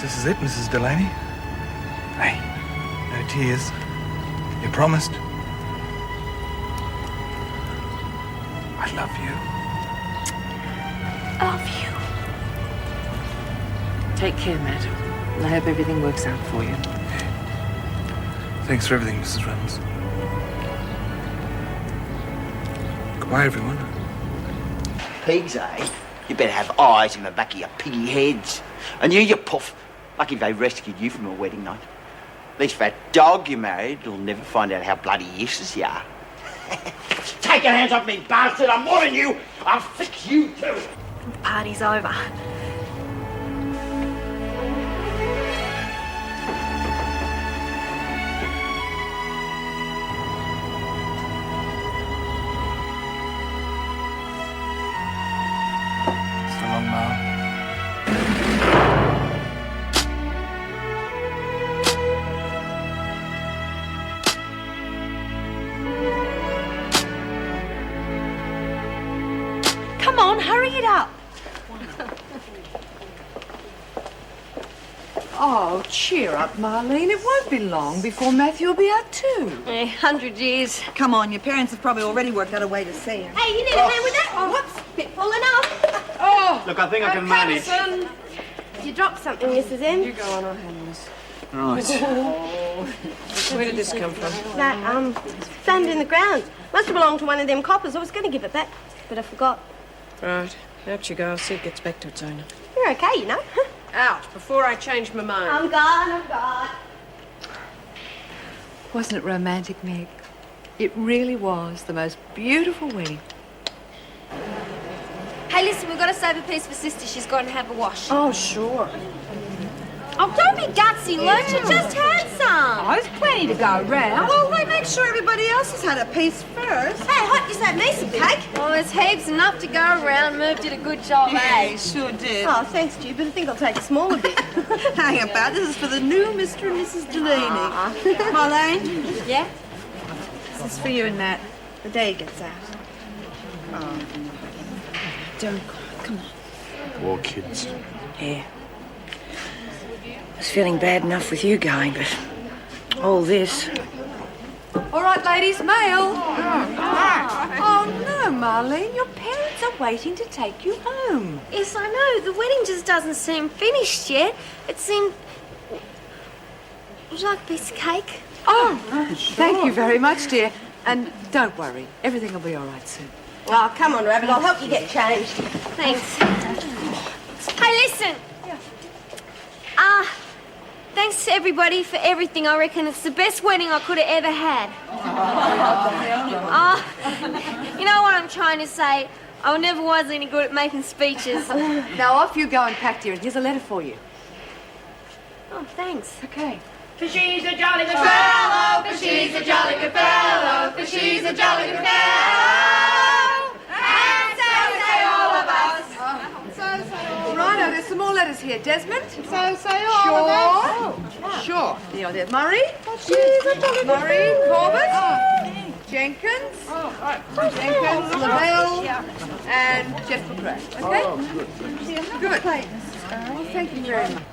this is it, Mrs. Delaney. Hey, no tears. You promised. I love you. Love you. Take care, Matt. I hope everything works out for you. Thanks for everything, Mrs. Reynolds. Goodbye, everyone. Pigs, eh? You better have eyes in the back of your piggy heads. And you puff. Lucky they rescued you from a wedding night. At least that dog you married will never find out how bloody useless you are. Take your hands off me, bastard! I'm warning you! I'll fix you too! The party's over. So long, Ma. Come on, hurry it up. Oh, cheer up, Marlene. It won't be long before Matthew will be out too. 100 years. Come on, your parents have probably already worked out a way to see him. Hey, you need a hand with that? Oh, whoops, bit full enough. Oh! Look, I think I can manage. You dropped something, Mrs. M. You go on, I'll handle this. Right. Where did this come from? That, found in the ground. Must have belonged to one of them coppers. I was going to give it back, but I forgot. Right, out you go. I'll see it gets back to its owner. You're okay, you know. Out, before I change my mind. I'm gone. Wasn't it romantic, Meg? It really was the most beautiful wedding. Hey, listen, we've got to save a piece for Sister. She's going to have a wash. Oh, sure. Oh, don't be gutsy, Luke. You just had some. Oh, there's plenty to go round. Well, wait, make sure everybody else has had a piece first. Hey, Hot, you saved me some cake. Oh, there's heaps enough to go around. Merv did a good job, eh? Sure did. Oh, thanks, Stu, but I think I'll take a smaller bit. Hang about, this is for the new Mr. and Mrs. Delaney. Marlene, Yeah? this is for you and Matt. The day gets out. Oh. Don't cry, come on. Poor kids. Yeah. I was feeling bad enough with you going, but all this. All right, ladies, mail. Oh, no, Marlene. Your parents are waiting to take you home. Yes, I know. The wedding just doesn't seem finished yet. It seemed... Would you like a piece of cake? Oh, thank you very much, dear. And don't worry. Everything will be all right soon. Oh, come on, Rabbit. I'll help you get changed. Thanks. Hey, listen. Thanks to everybody for everything. I reckon it's the best wedding I could have ever had. You know what I'm trying to say? I never was any good at making speeches. Now off you go and pack, dear. And here's a letter for you. Oh, thanks. Okay. For she's a jolly good fellow, for she's a jolly good fellow, for she's a jolly good fellow. And so say all of us. Right, now there's some more letters here. Desmond? So say all of us. Sure. There's Murray. Murray, Corbett. Jenkins. Jenkins, Lavelle. And Jeff McRae. Okay? Good. Well, thank you very much.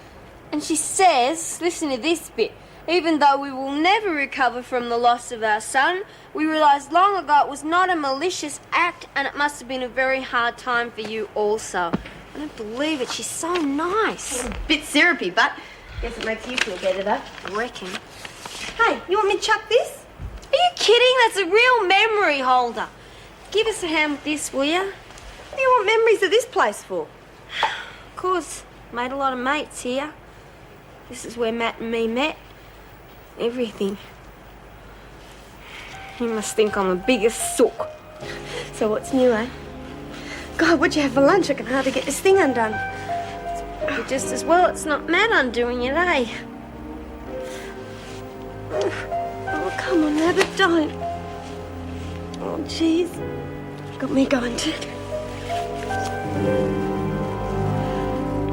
And she says, listen to this bit, even though we will never recover from the loss of our son, we realised long ago it was not a malicious act and it must have been a very hard time for you also. I don't believe it. She's so nice. A bit syrupy, but guess it makes you feel better, though. Reckon. Hey, you want me to chuck this? Are you kidding? That's a real memory holder. Give us a hand with this, will you? What do you want memories of this place for? Of course, made a lot of mates here. This is where Matt and me met. Everything. You must think I'm the biggest sook. So what's new, eh? God, what'd you have for lunch? I can hardly get this thing undone. It's just as well it's not Matt undoing it, eh? Oh, come on, Rabbit, don't. Oh, jeez. Got me going too.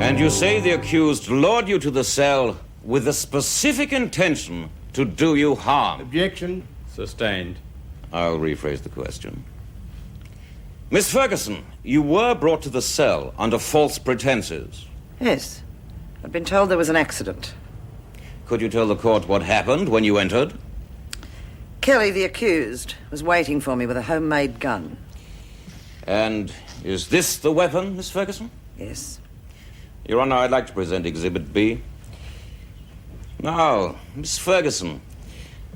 And you say the accused lured you to the cell with the specific intention to do you harm. Objection. Sustained. I'll rephrase the question. Miss Ferguson, you were brought to the cell under false pretenses. Yes. I've been told there was an accident. Could you tell the court what happened when you entered? Kelly, the accused, was waiting for me with a homemade gun. And is this the weapon, Miss Ferguson? Yes. Your Honor, I'd like to present Exhibit B. Now, Miss Ferguson,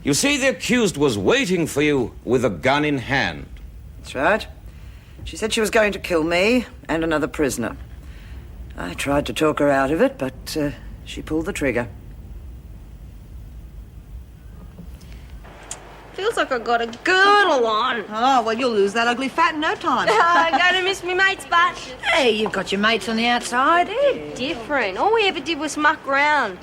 you say the accused was waiting for you with a gun in hand. That's right. She said she was going to kill me and another prisoner. I tried to talk her out of it, but she pulled the trigger. Feels like I got a girdle on. Oh, well, you'll lose that ugly fat in no time. I'm going to miss me mates, but Hey, you've got your mates on the outside. they're different. All we ever did was muck around.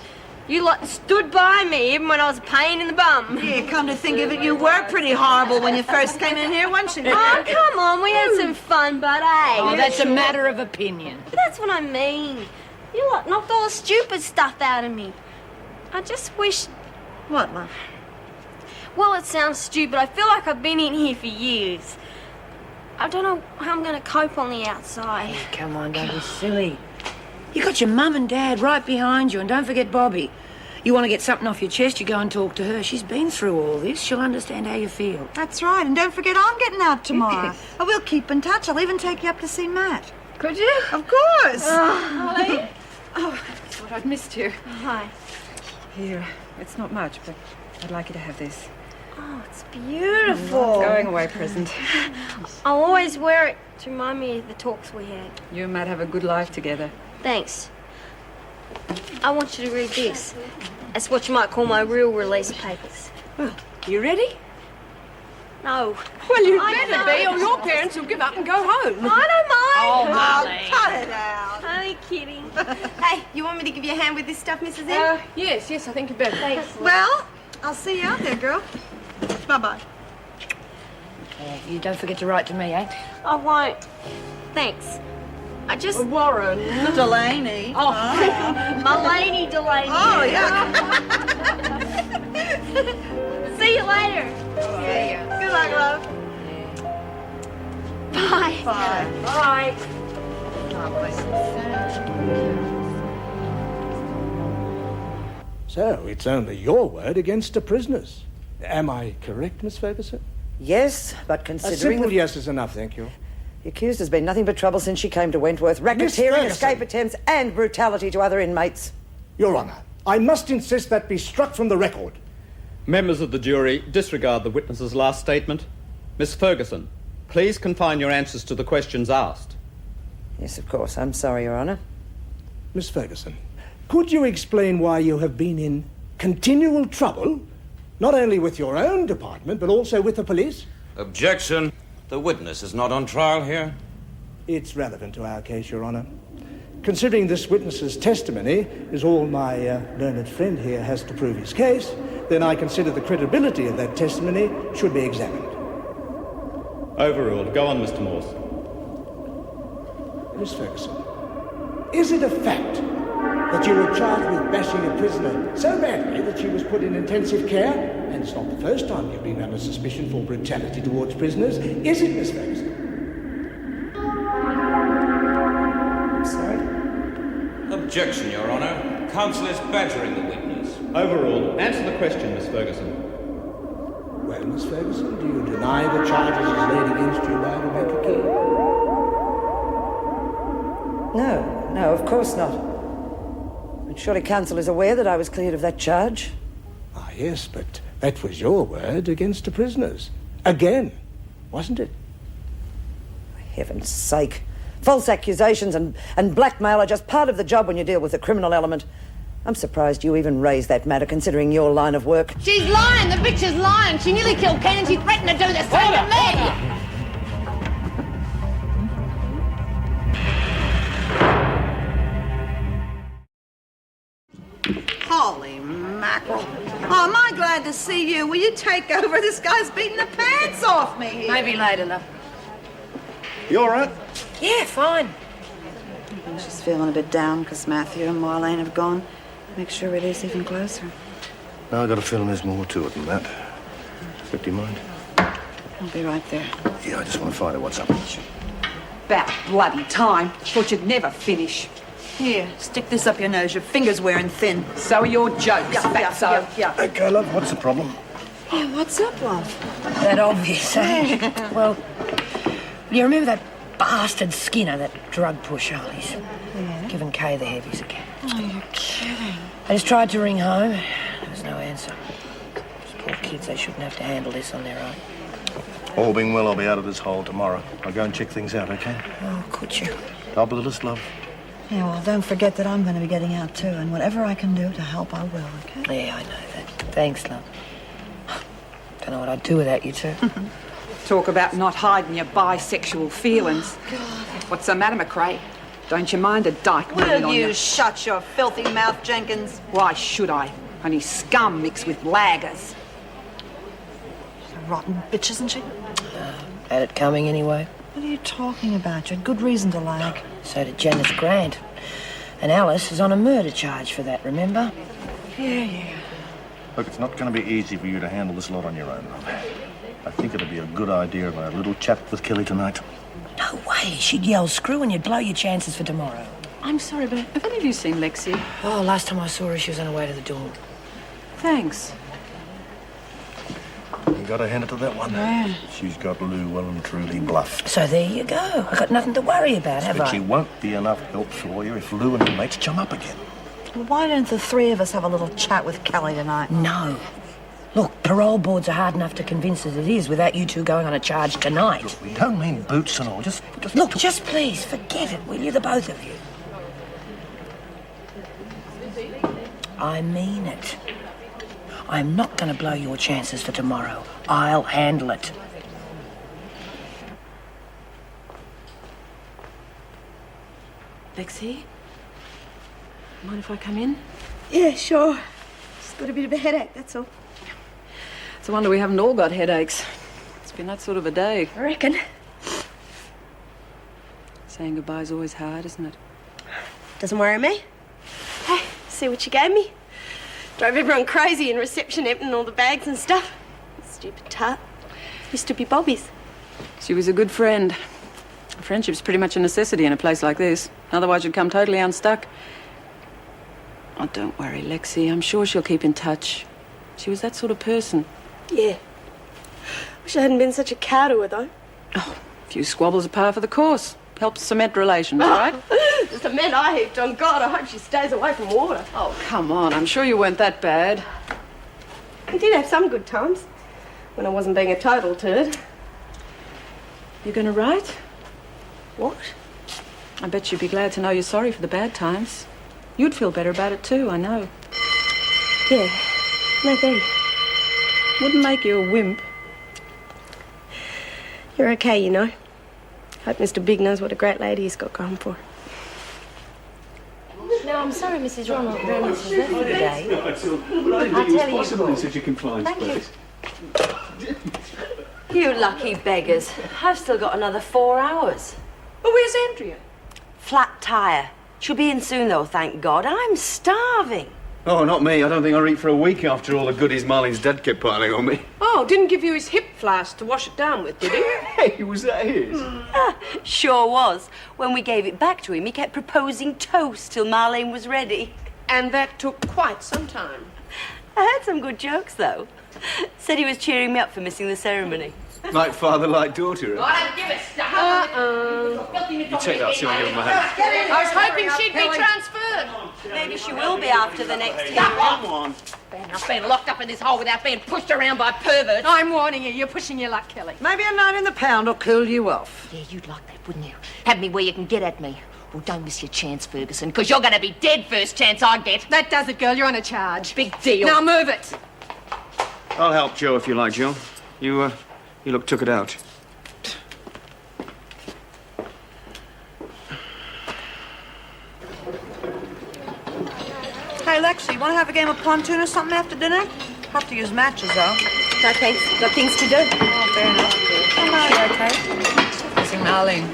You lot stood by me even when I was a pain in the bum. Yeah, come to think of it, you were pretty horrible when you first came in here, weren't you? Oh, come on, we had some fun, but hey. Oh, that's a matter of opinion. That's what I mean. You lot knocked all the stupid stuff out of me. I just wish... What, love? Well, it sounds stupid. I feel like I've been in here for years. I don't know how I'm going to cope on the outside. Come on, don't be silly. You got your mum and dad right behind you, and don't forget Bobby. You want to get something off your chest, you go and talk to her. She's been through all this. She'll understand how you feel. That's right, and don't forget I'm getting out tomorrow. I will keep in touch. I'll even take you up to see Matt. Could you? Of course. Molly? Oh, I thought I'd missed you. Hi. Here, it's not much, but I'd like you to have this. Oh, it's beautiful. Going away present. I'll always wear it to remind me of the talks we had. You and Matt have a good life together. Thanks. I want you to read this. That's what you might call my real release papers. You ready? No. Well, you I better know. be, or your parents will give up and go home. I don't mind. Oh, cut it out. Only kidding. Hey, you want me to give you a hand with this stuff, Mrs. M? Yes, I think you better. Thanks. Well, I'll see you out there, girl. Bye-bye. You don't forget to write to me, eh? I won't. Thanks. I just... Warren. Delaney. Oh, my lady Delaney. Oh, yeah. See you later. Good luck, love. Bye. Bye. Bye. So, it's only your word against the prisoners. Am I correct, Miss Ferguson? Yes, but A considering... simple yes is enough, thank you. The accused has been nothing but trouble since she came to Wentworth. Miss Racketeering, Ferguson. escape attempts, and brutality to other inmates. Your Honour, I must insist that be struck from the record. Members of the jury, disregard the witness's last statement. Miss Ferguson, please confine your answers to the questions asked. Yes, of course. I'm sorry, Your Honour. Miss Ferguson, could you explain why you have been in continual trouble, not only with your own department, but also with the police? Objection. The witness is not on trial here. It's relevant to our case, Your Honour. Considering this witness's testimony is all my learned friend here has to prove his case, then I consider the credibility of that testimony should be examined. Overruled. Go on, Mr. Morse. Miss Ferguson, is it a fact that you were charged with bashing a prisoner so badly that she was put in intensive care? And it's not the first time you've been under suspicion for brutality towards prisoners. Is it, Miss Ferguson? I'm sorry. Objection, Your Honour. Counsel is badgering the witness. Overruled. Answer the question, Miss Ferguson. Well, Miss Ferguson, do you deny the charges as laid against you by Rebecca Key? No, of course not. But surely counsel is aware that I was cleared of that charge. Ah, yes, but that was your word against the prisoners. Again, wasn't it? For heaven's sake. False accusations and blackmail are just part of the job when you deal with the criminal element. I'm surprised you even raised that matter, considering your line of work. She's lying. The bitch is lying. She nearly killed Ken and she threatened to do the same to me. Holy mackerel. Oh, am I glad to see you. Will you take over? This guy's beating the pants off me here. Maybe later, love. You all right? Yeah, fine. She's feeling a bit down because Matthew and Marlene have gone. Makes her release even closer. Now I got a feeling there's more to it than that. But do you mind? I'll be right there. Yeah, I just want to find out what's up. About bloody time. Thought you'd never finish. Here, stick this up your nose. Your finger's wearing thin. So are your jokes, fatso. Yeah. Okay, love, what's the problem? Yeah, what's up, love? That obvious, eh? Well, you remember that bastard Skinner, that drug pusher? He's given Kay the heavies again. Oh, you're kidding. I just tried to ring home. There was no answer. Those poor kids, they shouldn't have to handle this on their own. All being well, I'll be out of this hole tomorrow. I'll go and check things out, okay? Oh, could you? Top of the list, love. Yeah, well, don't forget that I'm going to be getting out too, and whatever I can do to help, I will, okay? Yeah, I know that. Thanks, love. Don't know what I'd do without you two. Talk about not hiding your bisexual feelings. What's the matter, McRae? Don't you mind a dyke moving on you? Will you shut your filthy mouth, Jenkins? Why should I? Only scum mixed with laggers. She's a rotten bitch, isn't she? Had it coming anyway. What are you talking about? You had good reason to lag. So did Janice Grant. And Alice is on a murder charge for that, remember? Yeah. Look, it's not going to be easy for you to handle this lot on your own, love. I think it'd be a good idea if I had a little chat with Kelly tonight. No way. She'd yell screw and you'd blow your chances for tomorrow. I'm sorry, but have any of you seen Lexi? Oh, last time I saw her, she was on her way to the dorm. Thanks. You got to hand it to that one. Yeah. She's got Lou well and truly bluffed. So there you go. I got nothing to worry about, have But I? she won't be enough help for you if Lou and her mates chum up again. Well, why don't the three of us have a little chat with Kelly tonight? No. Look, parole boards are hard enough to convince as it is without you two going on a charge tonight. Look, we don't mean boots and all. Just Look, just please, forget it, will you, the both of you? I mean it. I'm not going to blow your chances for tomorrow. I'll handle it. Lexi? Mind if I come in? Yeah, sure. Just got a bit of a headache, that's all. It's a wonder we haven't all got headaches. It's been that sort of a day. I reckon. Saying goodbye's always hard, isn't it? Doesn't worry me. Hey, see what you gave me? Drove everyone crazy in reception, emptying all the bags and stuff. Stupid tart. Used to be Bobby's. She was a good friend. Friendship's pretty much a necessity in a place like this. Otherwise you'd come totally unstuck. Oh, don't worry, Lexi. I'm sure she'll keep in touch. She was that sort of person. Yeah. Wish I hadn't been such a cow to her, though. Oh, a few squabbles are par for the course. Helps cement relations, right? The cement I heaped on. God, I hope she stays away from water. Oh, come on. I'm sure you weren't that bad. We did have some good times. When I wasn't being a total turd. You gonna write? What? I bet you'd be glad to know you're sorry for the bad times. You'd feel better about it too, I know. Yeah, maybe. Wouldn't make you a wimp. You're okay, you know. Hope Mr. Big knows what a great lady he's got going for. No, I'm sorry, Mrs. Ronald Reynolds has left for the day. I'll tell you possible in such a confined space. You lucky beggars. I've still got another 4 hours. But where's Andrea? Flat tire. She'll be in soon, though, thank God. I'm starving. Oh, not me. I don't think I'll eat for a week after all the goodies Marlene's dad kept piling on me. Oh, didn't give you his hip flask to wash it down with, did he? Hey, was that his? Sure was. When we gave it back to him, he kept proposing toast till Marlene was ready. And that took quite some time. I heard some good jokes, though. Said he was cheering me up for missing the ceremony. Like father, like daughter. I don't give a stuff. You take that, see if I give him my hand. I was hoping she'd be transferred. Maybe she will be after the next game. Come on. Bad enough being locked up in this hole without being pushed around by perverts. I'm warning you, you're pushing your luck, Kelly. Maybe a night in the pound will cool you off. Yeah, you'd like that, wouldn't you? Have me where you can get at me. Well, don't miss your chance, Ferguson, because you're going to be dead first chance I get. That does it, girl. You're on a charge. Big deal. Now move it. I'll help Joe if you like, Joe. You look took it out. Hey, Lexi, want to have a game of pontoon or something after dinner? Have to use matches, though. No thanks. Got things to do. Oh, fair enough. You okay? Missing Marlene.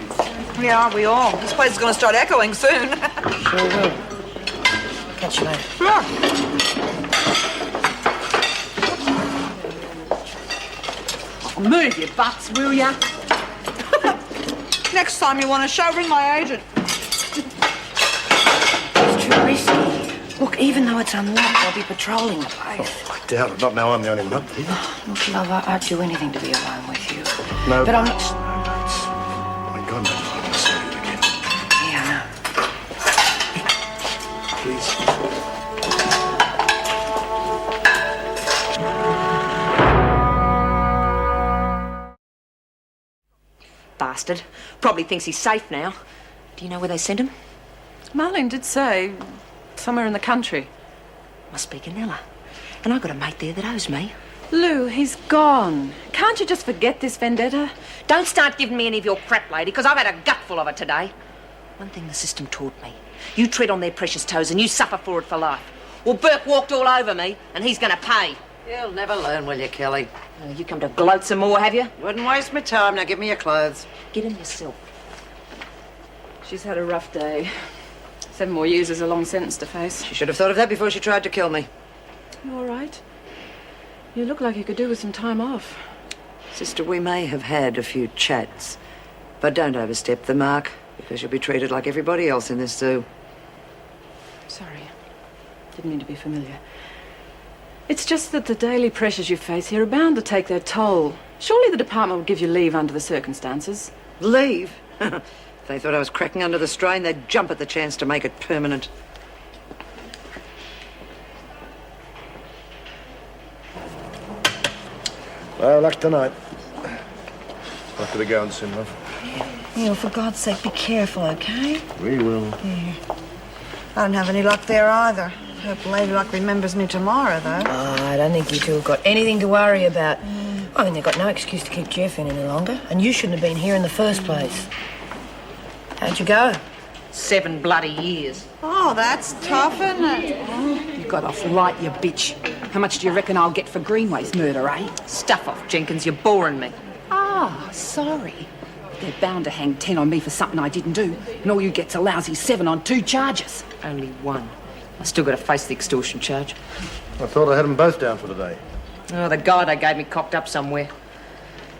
Yeah, we all. This place is going to start echoing soon. Sure will. Catch you later. Sure. Move your butts, will ya? Next time you want a show, ring my agent. Look, even though it's unlocked, I'll be patrolling the place. I doubt it. Not now I'm the only one up there. Look, love, I'd do anything to be alone with you. No, but I'm not... My God, no, I'm going to say it again. Yeah, I know. Please. Bastard. Probably thinks he's safe now. Do you know where they sent him? Marlene did say somewhere in the country. Must be Ganella. And I've got a mate there that owes me. Lou, he's gone. Can't you just forget this vendetta? Don't start giving me any of your crap, lady, because I've had a gutful of it today. One thing the system taught me. You tread on their precious toes and you suffer for it for life. Well, Burke walked all over me and he's going to pay. You'll never learn, will you, Kelly? Oh, you come to gloat some more, have you? Wouldn't waste my time. Now give me your clothes. Get them yourself. She's had a rough day. 7 more years is a long sentence to face. She should have thought of that before she tried to kill me. You all right? You look like you could do with some time off. Sister, we may have had a few chats, but don't overstep the mark, because you'll be treated like everybody else in this zoo. Sorry. Didn't mean to be familiar. It's just that the daily pressures you face here are bound to take their toll. Surely the department would give you leave under the circumstances. Leave? If they thought I was cracking under the strain, they'd jump at the chance to make it permanent. Well, luck tonight. I've got to go soon, love. Neil, for God's sake, be careful, okay? We will. Yeah. I don't have any luck there either. Hope Lady Luck remembers me tomorrow, though. Oh, I don't think you two have got anything to worry about. I mean, they've got no excuse to keep Jeff in any longer, and you shouldn't have been here in the first place. How'd you go? 7 bloody years. Oh, that's tough, isn't it? You got off light, you bitch. How much do you reckon I'll get for Greenway's murder, eh? Stuff off, Jenkins. You're boring me. Ah, sorry. They're bound to hang 10 on me for something I didn't do, and all you get's a lousy 7 on 2 charges. Only 1. I still got to face the extortion charge. I thought I had them both down for today. Oh, the guy they gave me cocked up somewhere.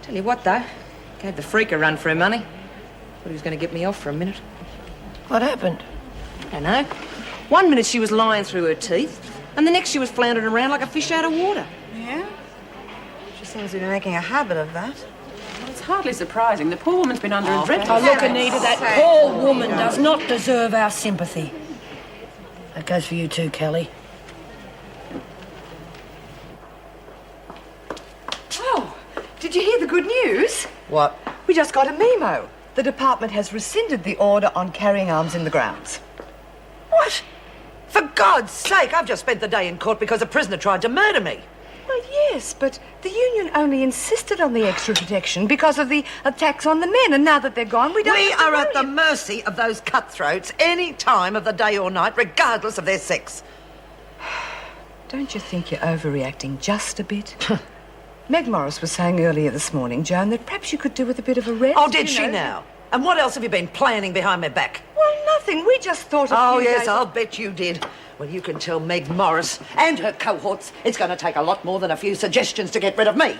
Tell you what, though. Gave the freak a run for her money. Thought he was going to get me off for a minute. What happened? I don't know. 1 minute she was lying through her teeth, and the next she was floundering around like a fish out of water. Yeah? She seems to be making a habit of that. Well, it's hardly surprising. The poor woman's been under a dreadful... Oh, look, Anita, that poor woman does not deserve our sympathy. That goes for you too, Kelly. Oh, did you hear the good news? What? We just got a memo. The department has rescinded the order on carrying arms in the grounds. What? For God's sake, I've just spent the day in court because a prisoner tried to murder me. Well, yes, but the union only insisted on the extra protection because of the attacks on the men, and now that they're gone, we don't We have to are worry. at the mercy of those cutthroats any time of the day or night, regardless of their sex. Don't you think you're overreacting just a bit? Meg Morris was saying earlier this morning, Joan, that perhaps you could do with a bit of a rest. Oh, did you she know. now? And what else have you been planning behind my back? Well, nothing. We just thought a Oh, few yes, days... I'll bet you did. Well, you can tell Meg Morris and her cohorts it's going to take a lot more than a few suggestions to get rid of me.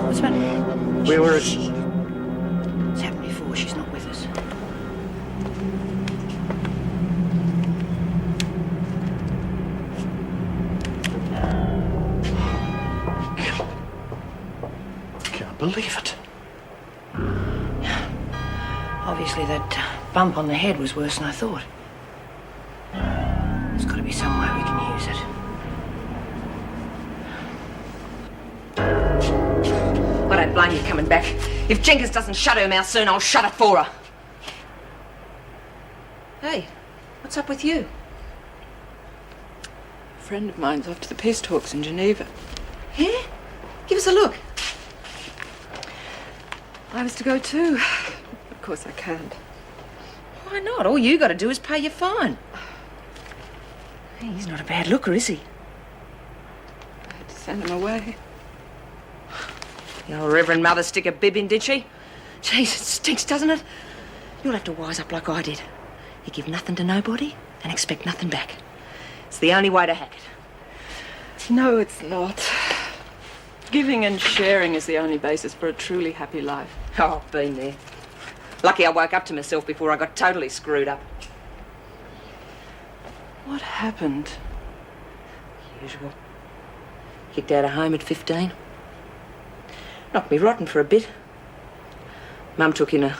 What's the matter? We were at... It's happened before. She's not with us. Can't believe it. Obviously, that bump on the head was worse than I thought. There's got to be some way we can use it. I don't blame you coming back. If Jenkins doesn't shut her mouth soon, I'll shut it for her. Hey, what's up with you? A friend of mine's off to the peace talks in Geneva. Yeah? Give us a look. I was to go too. Of course I can't. Why not? All you got to do is pay your fine. Hey, he's not a bad looker, is he? I had to send him away. Your Reverend Mother stick a bib in, did she? Jeez, it stinks, doesn't it? You'll have to wise up like I did. You give nothing to nobody and expect nothing back. It's the only way to hack it. No, it's not. Giving and sharing is the only basis for a truly happy life. Oh, I've been there. Lucky I woke up to myself before I got totally screwed up. What happened? Usual. Kicked out of home at 15. Knocked me rotten for a bit. Mum took in a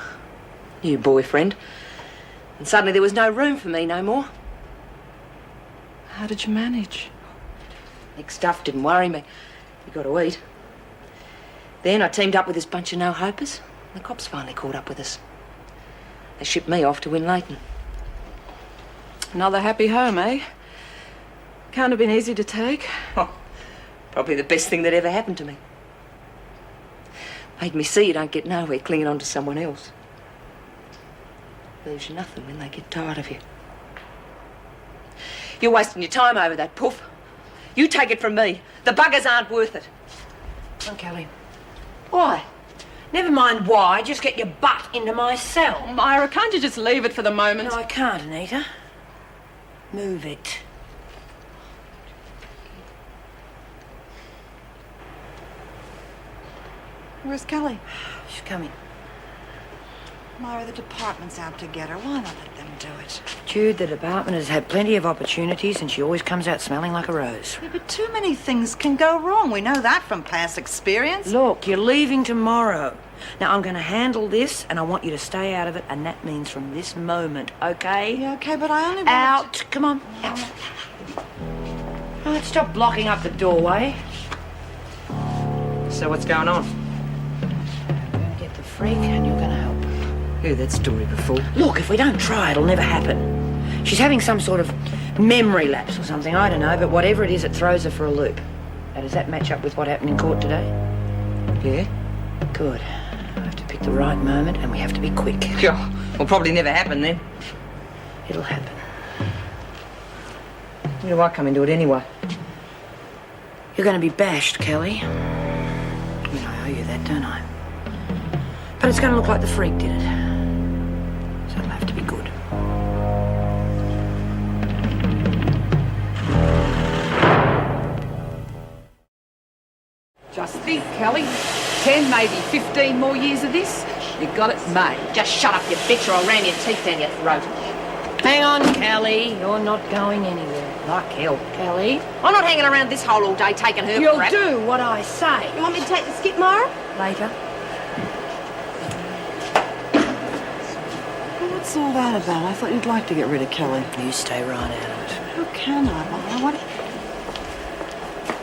new boyfriend. And suddenly there was no room for me no more. How did you manage? Big stuff didn't worry me. You got to eat. Then I teamed up with this bunch of no-hopers. The cops finally caught up with us. They shipped me off to Win Leighton. Another happy home, eh? Can't have been easy to take. Oh, probably the best thing that ever happened to me. Made me see you don't get nowhere clinging on to someone else. Leaves you nothing when they get tired of you. You're wasting your time over that, Puff. You take it from me. The buggers aren't worth it. Come on, Kelly. Why? Never mind why, just get your butt into my cell. Oh, Myra, can't you just leave it for the moment? No, I can't, Anita. Move it. Where's Kelly? She's coming. Myra, the department's out to get her. Why not let them do it? Jude, the department has had plenty of opportunities and she always comes out smelling like a rose. Yeah, but too many things can go wrong. We know that from past experience. Look, you're leaving tomorrow. Now, I'm going to handle this and I want you to stay out of it, and that means from this moment, okay? Yeah, okay, but I only want... Out. Come on, out. Right, stop blocking up the doorway. So what's going on? You're going to get the freak and you're going to help. Heard that story before. Look, if we don't try, it'll never happen. She's having some sort of memory lapse or something, I don't know, but whatever it is, it throws her for a loop. Now, does that match up with what happened in court today? Yeah. Good. I have to pick the right moment and we have to be quick. Yeah, will probably never happen then. It'll happen. Where do I come into it anyway? You're going to be bashed, Kelly. I mean, I owe you that, don't I? But it's going to look like the freak did it. So it'll have to be good. Just think, Kelly. 10, maybe 15 more years of this. You got it made. Just shut up, you bitch, or I'll ram your teeth down your throat. Hang on, Kelly. You're not going anywhere. Like hell, Kelly. I'm not hanging around this hole all day taking her You'll crap. do what I say. You want me to take the skip, Myra? Later. What's all that about? I thought you'd like to get rid of Kelly. You stay right out of it. How can I, Myra? What...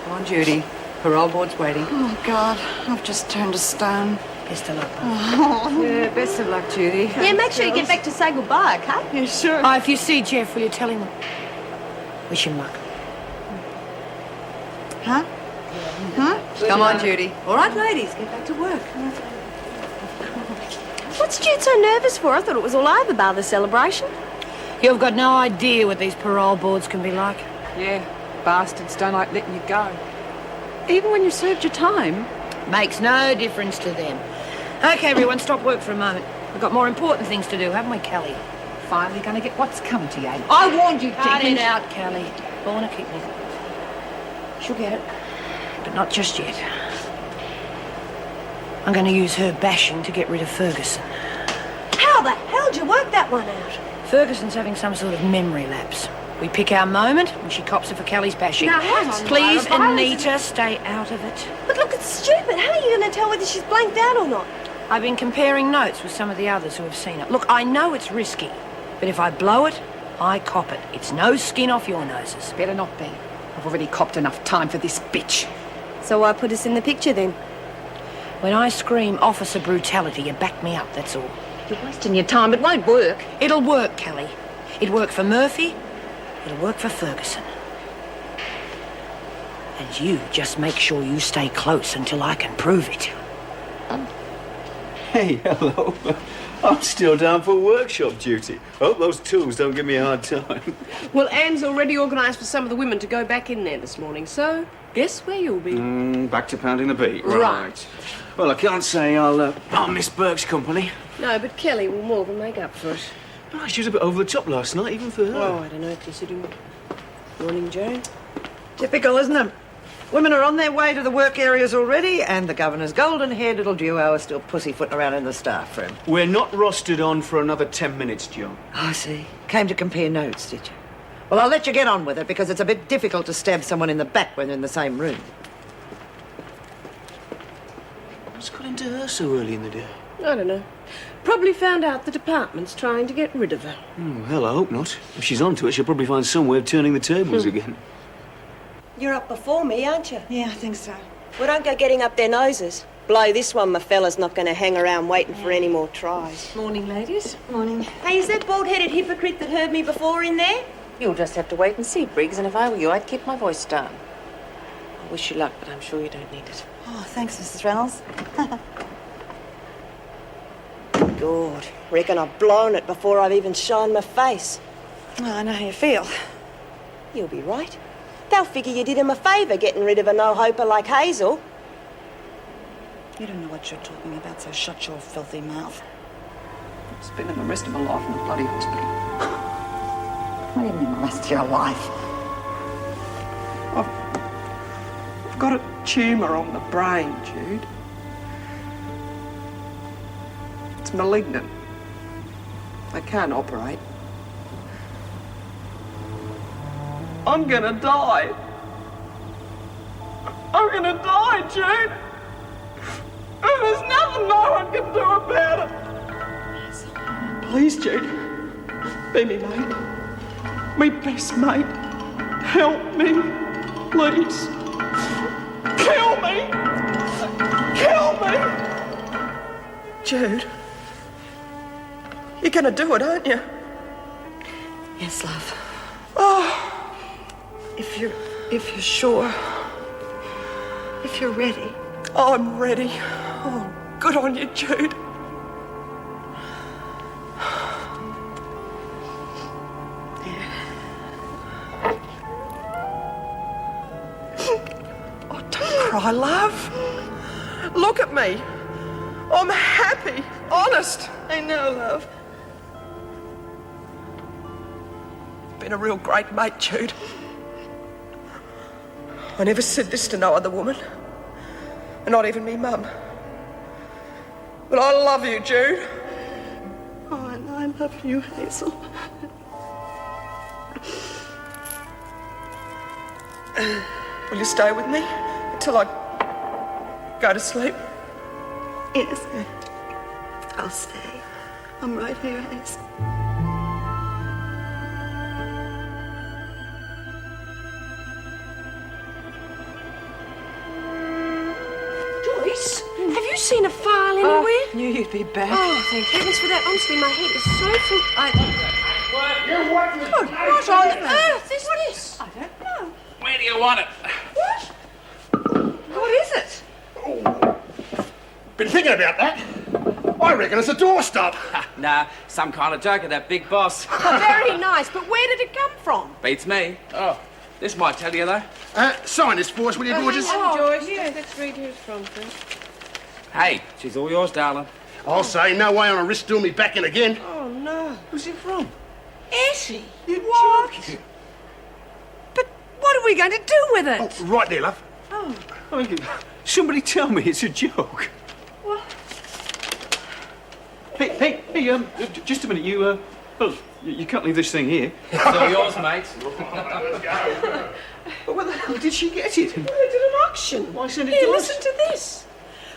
Come on, Judy. Parole board's waiting. Oh, God. I've just turned to stone. Best of luck. Oh. Yeah, best of luck, Judy. Yeah, make sure you get back to say goodbye, okay? Yeah, sure. Oh, if you see Jeff, will you tell him? Wish him luck. Huh? Huh? Come on, Judy. All right, ladies, get back to work. What's Jude so nervous for? I thought it was all over by the celebration. You've got no idea what these parole boards can be like. Yeah, bastards don't like letting you go. Even when you served your time. Makes no difference to them. Okay, everyone, stop work for a moment. We've got more important things to do, haven't we, Kelly? Finally going to get what's coming to you. I warned you, Cut Dickens. it out, Kelly. Born a kidney. She'll get it, but not just yet. I'm going to use her bashing to get rid of Ferguson. How the hell did you work that one out? Ferguson's having some sort of memory lapse. We pick our moment and she cops her for Kelly's bashing. Now, hang on, Please, Myra, Anita, stay out of it. But look, it's stupid. How are you going to tell whether she's blanked out or not? I've been comparing notes with some of the others who have seen it. Look, I know it's risky, but if I blow it, I cop it. It's no skin off your noses. Better not be. I've already copped enough time for this bitch. So why put us in the picture then? When I scream officer brutality, you back me up, that's all. You're wasting your time. It won't work. It'll work, Kelly. It'll work for Murphy. It'll work for Ferguson. And you just make sure you stay close until I can prove it. Hey, hello. I'm still down for workshop duty. Hope those tools don't give me a hard time. Well, Anne's already organised for some of the women to go back in there this morning, so Guess where you'll be? Back to pounding the beat. Right. Well, I can't say I'll miss Burke's company. No, but Kelly will more than make up for it. Well, she was a bit over the top last night, even for her. Oh, I don't know, considering... Morning, Joan. Typical, isn't it? Women are on their way to the work areas already, and the governor's golden-haired little duo are still pussyfooting around in the staff room. We're not rostered on for another 10 minutes, Joan. I see. Came to compare notes, did you? Well, I'll let you get on with it, because it's a bit difficult to stab someone in the back when they're in the same room. What's got into her so early in the day? I don't know. Probably found out the department's trying to get rid of her. Oh, hell, I hope not. If she's onto it, she'll probably find some way of turning the tables again. You're up before me, aren't you? Yeah, I think so. Well, don't go getting up their noses. Blow this one, my fella's not going to hang around waiting for any more tries. Morning, ladies. Morning. Hey, is that bald-headed hypocrite that heard me before in there? You'll just have to wait and see, Briggs, and if I were you, I'd keep my voice down. I wish you luck, but I'm sure you don't need it. Oh, thanks, Mrs. Reynolds. God, reckon I've blown it before I've even shown my face. Oh, I know how you feel. You'll be right. They'll figure you did him a favour getting rid of a no-hoper like Hazel. You don't know what you're talking about, so shut your filthy mouth. I'm spending the rest of my life in a bloody hospital. What do you mean, the rest of your life? I've got a tumour on the brain, Jude. It's malignant. I can't operate. I'm gonna die. I'm gonna die, Jude. And there's nothing no one can do about it. Please, Jude. Be me mate. Me best mate. Help me. Please. Kill me. Kill me. Jude. You're gonna do it, aren't you? Yes, love. Oh. If you're sure. If you're ready. I'm ready. Oh, good on you, Jude. Oh, don't cry, love. Look at me. I'm happy. Honest. I know, love. Been a real great mate, Jude. I never said this to no other woman. Not even me mum. But I love you, Jude. Oh, and I love you, Hazel. Will you stay with me until I go to sleep? Yes. I'll stay. I'm right here, Hazel. Joyce, have you seen a file anywhere? Knew you'd be back. Oh, thank heavens for that. Honestly, my head is so full. Good. What on earth is this? I don't know. Where do you want it? What is it? Been thinking about that. I reckon it's a doorstop. Nah, some kind of joke of that big boss. Oh, very nice, but where did it come from? Beats me. Oh, this might tell you, though. Sign this for us, will you, gorgeous? Joyce. Yeah, let's read who it's from first. Hey, she's all yours, darling. I'll say, no way on a risk doing me back in again. Oh, no. Who's it from? Essie. What? But what are we going to do with it? Oh, right there, love. Oh. I mean, somebody tell me it's a joke. What? Hey, just a minute. You can't leave this thing here. It's all yours, mate. But where the hell did she get it? Well, I did an auction. Why send it Here, to us? listen to this.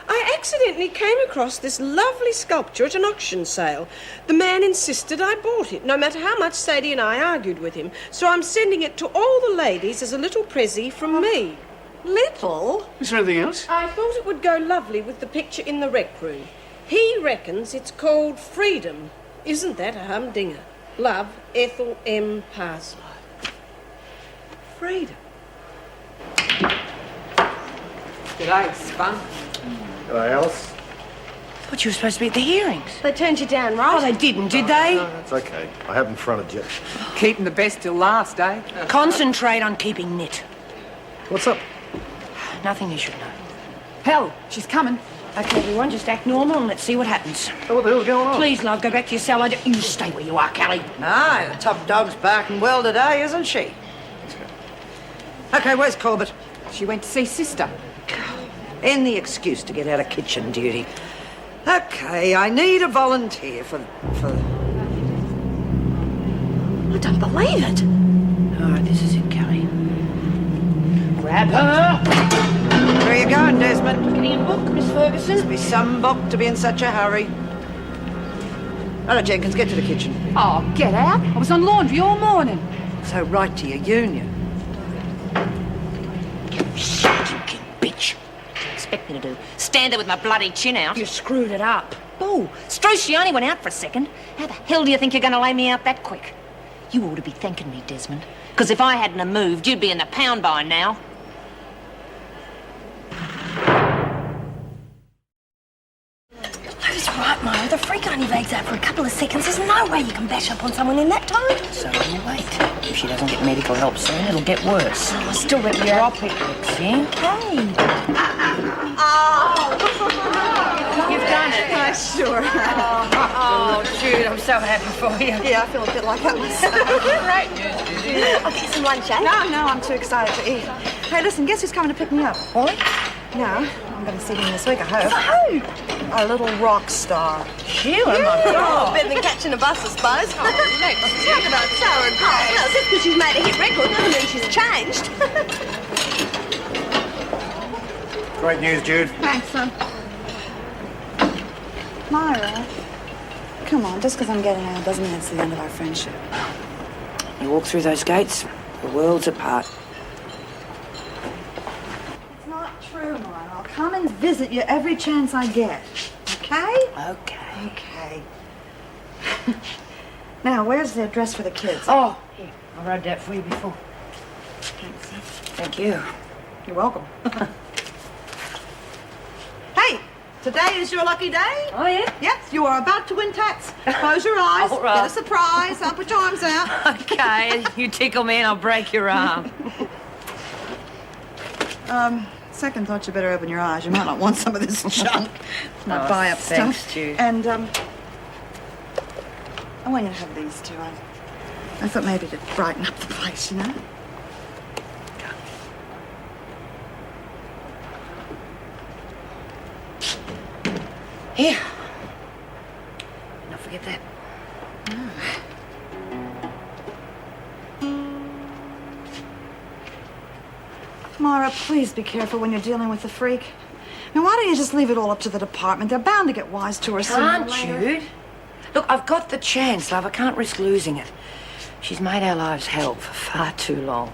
I accidentally came across this lovely sculpture at an auction sale. The man insisted I bought it, no matter how much Sadie and I argued with him. So I'm sending it to all the ladies as a little prezzy from me. Little? Is there anything else? I thought it would go lovely with the picture in the rec room. He reckons it's called Freedom. Isn't that a humdinger? Love, Ethel M. Parslow. Freedom. G'day, Spun. G'day, Alice. Thought you were supposed to be at the hearings. They turned you down, right? Oh, they didn't, did they? No, that's okay. I haven't fronted yet. Keeping the best till last, eh? Concentrate on keeping knit. What's up? Nothing you should know. Hell, she's coming. Okay, everyone, just act normal and let's see what happens. So what the hell's going on? Please, love, go back to your cell. You stay where you are, Callie. No, the top dog's barking well today, isn't she? Okay, where's Corbett? She went to see sister. Any excuse to get out of kitchen duty. Okay, I need a volunteer for... I don't believe it. All right, this is it, Callie. Grab her. Where are you going, Desmond? Getting a book, Miss Ferguson. Must be some book to be in such a hurry. Hello, Jenkins, get to the kitchen. Oh, get out. I was on laundry all morning. So right to your union. Stinking bitch. What do you expect me to do? Stand there with my bloody chin out? You screwed it up. Oh, Strushy only went out for a second. How the hell do you think you're going to lay me out that quick? You ought to be thanking me, Desmond. Because if I hadn't have moved, you'd be in the pound by now. He's right, Mara. The freak only vagues out for a couple of seconds. There's no way you can bash up on someone in that time. So you wait. If she doesn't get medical help soon, it'll get worse. Oh, I still rip you Drop it, Lexi. Hey. Oh! You've done it. I sure have. Oh, Jude, I'm so happy for you. Yeah, I feel a bit like that myself. Great news, Jude. I'll get some lunch, eh? No, I'm too excited to eat. Hey, listen, guess who's coming to pick me up? What? No, I'm going to see him this week, I hope. For who? A little rock star. Sheila, Oh, better than catching a bus, I suppose. Oh, Lex. Talk about sour and cold. Well, just because she's made a hit record doesn't mean she's changed. Great news, Jude. Thanks, son. Myra, come on, just because I'm getting out doesn't mean it's the end of our friendship. You walk through those gates, the world's apart. It's not true, Myra. I'll come and visit you every chance I get. Okay? Okay. Okay. Now, where's the address for the kids? Oh, here. I wrote that for you before. Thanks, son. Thank you. You're welcome. Hey, today is your lucky day. Oh, yeah? Yes, you are about to win tats. Close your eyes. All right. Get a surprise. I'll put your arms out. Okay, you tickle me and I'll break your arm. Second thought, you better open your eyes. You might not want some of this junk. Not Oh, buy up thanks, stuff. Jude. And, I want you to have these two. I thought maybe to brighten up the place, you know? Here. Don't forget that. Mara, please be careful when you're dealing with the freak. Now, why don't you just leave it all up to the department? They're bound to get wise to her sooner or Can't later. you? Look, I've got the chance, love. I can't risk losing it. She's made our lives hell for far too long.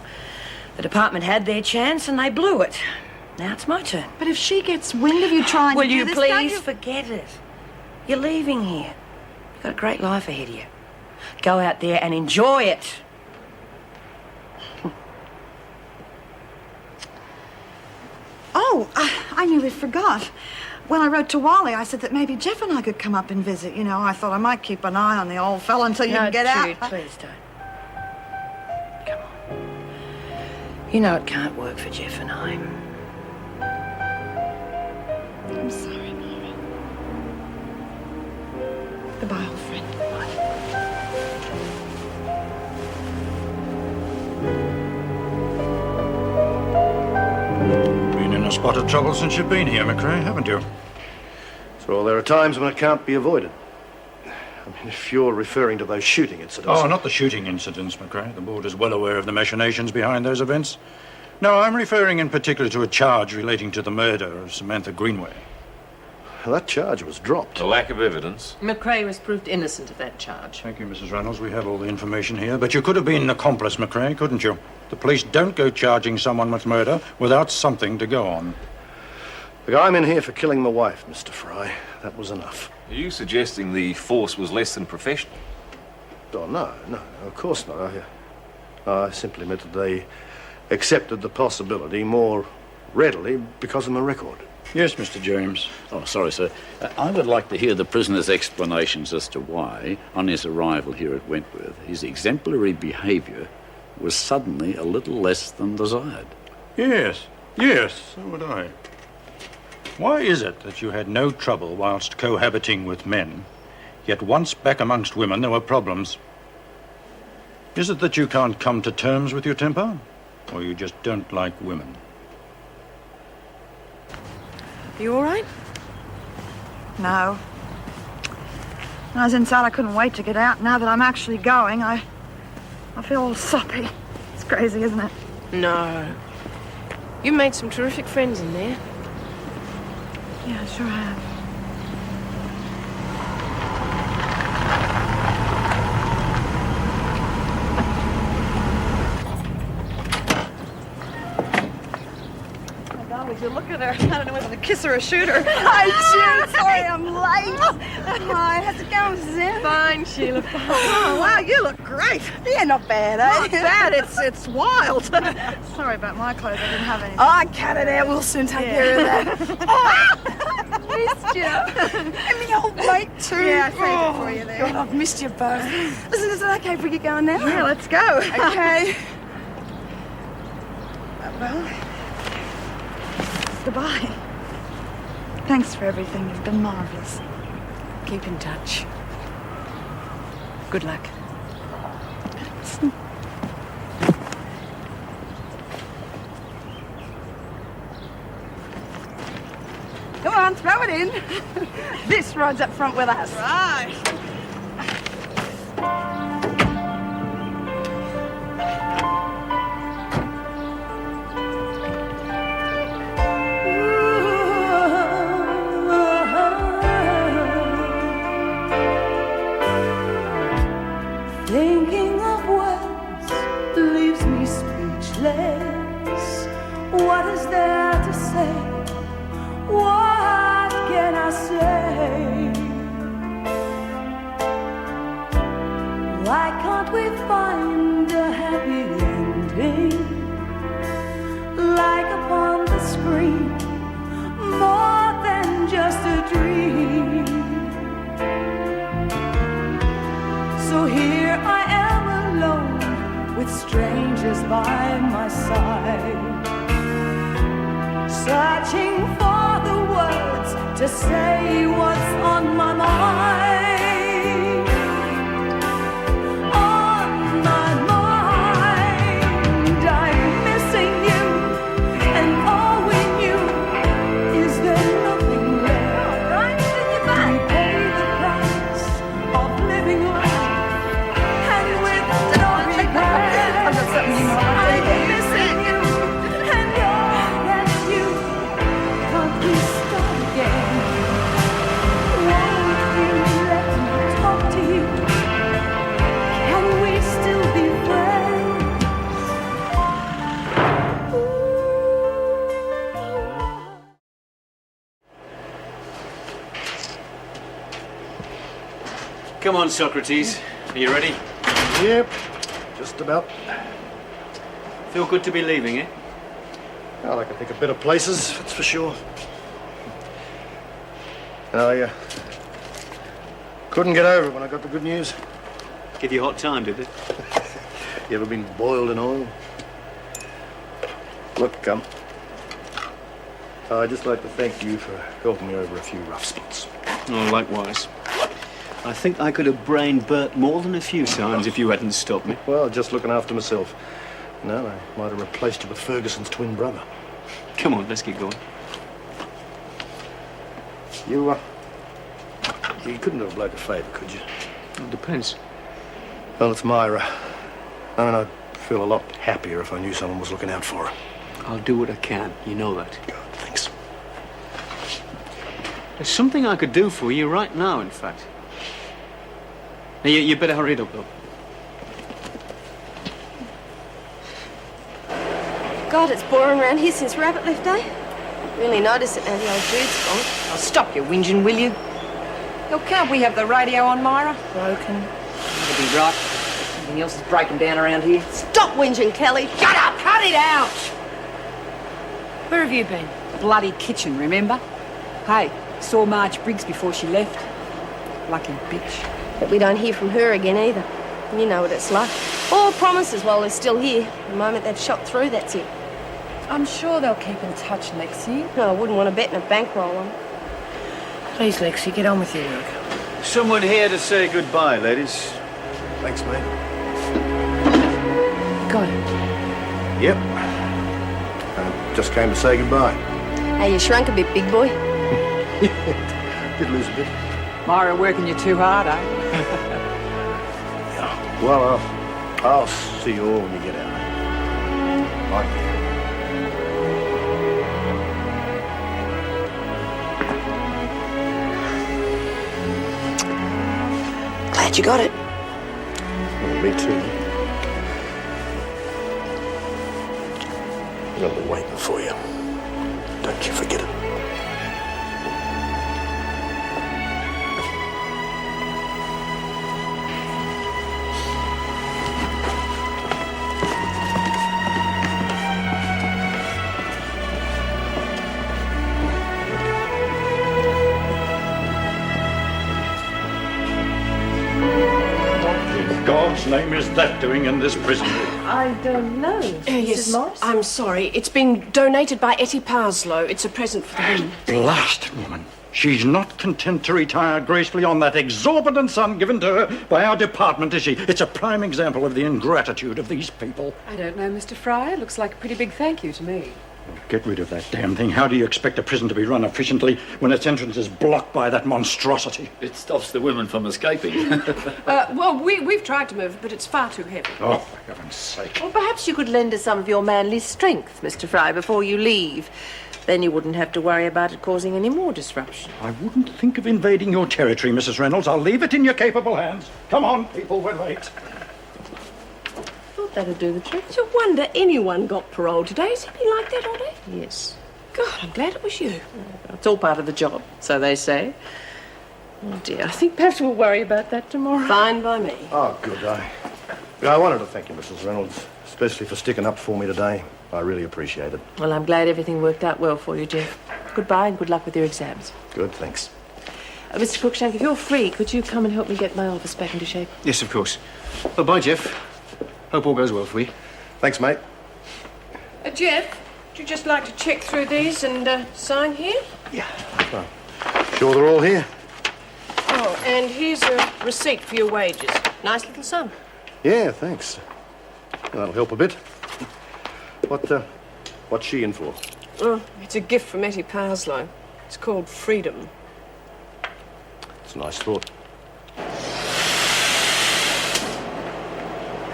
The department had their chance and they blew it. Now it's my turn. But if she gets wind of you trying Will to do you this, please don't you... forget it? You're leaving here. You've got a great life ahead of you. Go out there and enjoy it. Oh, I nearly forgot. When I wrote to Wally, I said that maybe Jeff and I could come up and visit. You know, I thought I might keep an eye on the old fella until you can get Jude, out. please don't. Come on. You know it can't work for Jeff and I. I'm sorry, Mara. Goodbye, old friend. Been in a spot of trouble since you've been here, McRae, haven't you? So there are times when it can't be avoided. I mean, if you're referring to those shooting incidents... Oh, not the shooting incidents, McRae. The board is well aware of the machinations behind those events. No, I'm referring in particular to a charge relating to the murder of Samantha Greenway. That charge was dropped. A lack of evidence. McRae was proved innocent of that charge. Thank you, Mrs. Reynolds. We have all the information here. But you could have been an accomplice, McRae, couldn't you? The police don't go charging someone with murder without something to go on. Look, I'm in here for killing my wife, Mr. Fry. That was enough. Are you suggesting the force was less than professional? Oh, no, of course not. I simply meant that they accepted the possibility more readily because of my record. Yes, Mr. James. Oh, sorry, sir. I would like to hear the prisoner's explanations as to why, on his arrival here at Wentworth, his exemplary behaviour was suddenly a little less than desired. Yes. Yes, so would I. Why is it that you had no trouble whilst cohabiting with men, yet once back amongst women there were problems? Is it that you can't come to terms with your temper? Or you just don't like women? Are you all right? No. When I was inside, I couldn't wait to get out. Now that I'm actually going, I feel all soppy. It's crazy, isn't it? No. You made some terrific friends in there. Yeah, I sure have. Would you look at her? I don't know whether to kiss her or shoot her. Hi, June. Sorry I'm late. Hi, how's it going, Suzanne? Fine, Sheila, fine. Oh, wow, you look great. Yeah, not bad, eh? Not bad, it's wild. Sorry about my clothes, I didn't have any. Oh, cut it out. We'll soon take care of that. Oh, missed you. And me old mate, too. Yeah, I saved it for you there. God, I've missed you both. Listen, is it okay if we get going now? Yeah, let's go. Okay. Well, goodbye. Thanks for everything. You've been marvelous. Keep in touch. Good luck. Come on, throw it in. This rides up front with us. Right. Thinking of words leaves me speechless. What is there to say? What can I say? Why can't we find a happy ending? Like upon the screen, more than just a dream. So here I am alone with strangers by my side, searching for the words to say what's on my mind. On my mind, I'm missing you, and all we knew is there nothing left. Right, we pay the price of living life, and with no regret. I'm missing you, and all that you can't we start again? Won't you let me talk to you? Can we still be friends? Come on, Socrates. Are you ready? Yep, just about. Feel good to be leaving, eh? Well, I can think of better places, that's for sure. I couldn't get over it when I got the good news. Give you a hot time, did it? You ever been boiled in oil? Look, I'd just like to thank you for helping me over a few rough spots. Oh, likewise. I think I could have brained Bert more than a few times if you hadn't stopped me. Well, just looking after myself. No, I might have replaced you with Ferguson's twin brother. Come on, let's get going. You couldn't have a bloke a favour, could you? It depends. Well, it's Myra. I mean, I'd feel a lot happier if I knew someone was looking out for her. I'll do what I can. You know that. Good, thanks. There's something I could do for you right now, in fact. Now, you better hurry it up, though. God, it's boring around here since Rabbit left, eh? Really notice it now the old dude's gone. Oh, stop your whinging, will you? Look, can't we have the radio on, Myra? Broken. You'll be right. Everything else is breaking down around here. Stop whinging, Kelly. Shut up! Cut it out! Where have you been? Bloody kitchen, remember? Hey, saw Marge Briggs before she left. Lucky bitch. But we don't hear from her again either. You know what it's like. All promises while they're still here. The moment they've shot through, that's it. I'm sure they'll keep in touch, Lexi. No, I wouldn't want to bet in a bankroll on. Please, Lexi, get on with your work. Someone here to say goodbye, ladies. Thanks, mate. Got it. Yep. Just came to say goodbye. Hey, you shrunk a bit, big boy. Did lose a bit. Myra working you too hard, eh? Well, I'll see you all when you get out. Bye. Glad you got it. Well, me too. I'll be waiting for you. Don't you forget it. God's name is that doing in this prison? I don't know. Yes, Morris? I'm sorry. It's been donated by Ep534. It's a present for the women. Blast woman. She's not content to retire gracefully on that exorbitant sum given to her by our department, is she? It's a prime example of the ingratitude of these people. I don't know, Mr. Fry. It looks like a pretty big thank you to me. Get rid of that damn thing. How do you expect a prison to be run efficiently when its entrance is blocked by that monstrosity? It stops the women from escaping. Well, we've tried to move it, but it's far too heavy. Oh, for heaven's sake. Well, perhaps you could lend us some of your manly strength, Mr. Fry, before you leave. Then you wouldn't have to worry about it causing any more disruption. I wouldn't think of invading your territory, Mrs. Reynolds. I'll leave it in your capable hands. Come on, people, we're late. Thought that'd do the trick. It's a wonder anyone got parole today. Is it been like that all day? Yes. God, I'm glad it was you. It's all part of the job, so they say. Oh, dear. I think perhaps we'll worry about that tomorrow. Fine by me. Oh, good. I wanted to thank you, Mrs. Reynolds, especially for sticking up for me today. I really appreciate it. Well, I'm glad everything worked out well for you, Jeff. Goodbye and good luck with your exams. Good, thanks. Mr. Cruikshank, if you're free, could you come and help me get my office back into shape? Yes, of course. Well, bye, Jeff. Hope all goes well for you. Thanks, mate. Jeff, would you just like to check through these and sign here? Sure they're all here? Oh, and here's a receipt for your wages. Nice little sum. Yeah, thanks. That'll help a bit. What's she in for? Oh, it's a gift from Ep534. It's called Freedom. It's a nice thought.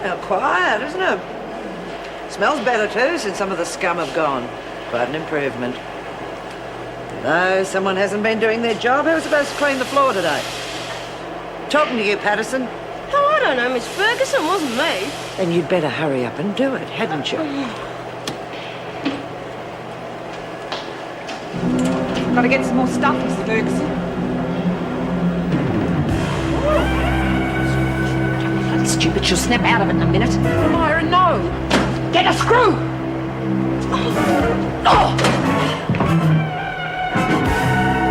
How quiet, isn't it? Smells better too since some of the scum have gone. Quite an improvement. No, someone hasn't been doing their job. Who was supposed to clean the floor today? Talking to you, Patterson. Oh, I don't know, Miss Ferguson. Wasn't me. Then you'd better hurry up and do it, hadn't you? Got to get some more stuff, Mr. Ferguson. That's stupid. She'll snap out of it in a minute. Myra, no. Get a screw! Oh!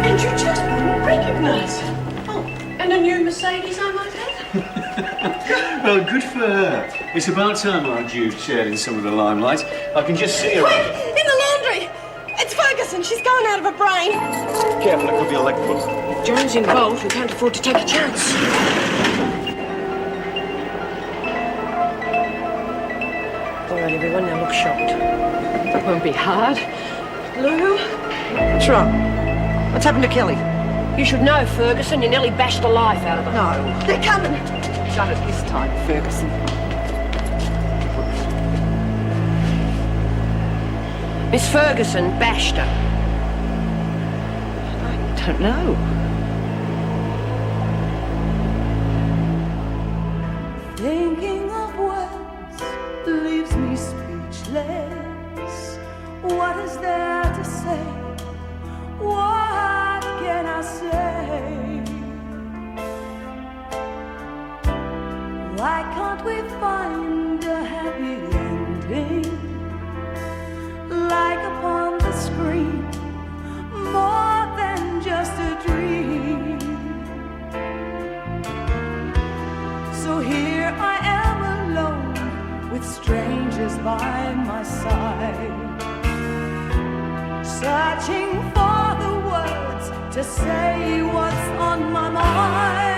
And you just wouldn't recognise it. Oh, and a new Mercedes, I might add. Well, good for her. It's about time our Jude shared in some of the limelight. I can just see her. Quick! In the laundry! It's Ferguson. She's going out of her brain. Careful, it could be a leg foot. If John's involved, we can't afford to take a chance. All right, everyone, now look shocked. That won't be hard. Lou? What's wrong? What's happened to Kelly? You should know, Ferguson. You nearly bashed the life out of her. No. They're coming. Done it this time, Ferguson. Miss Ferguson bashed her. I don't know. Thinking of words leaves me speechless. What is there to say? What can I say? Why can't we find a happy ending? Like upon the screen, more than just a dream. So here I am alone with strangers by my side. searching for the words to say what's on my mind.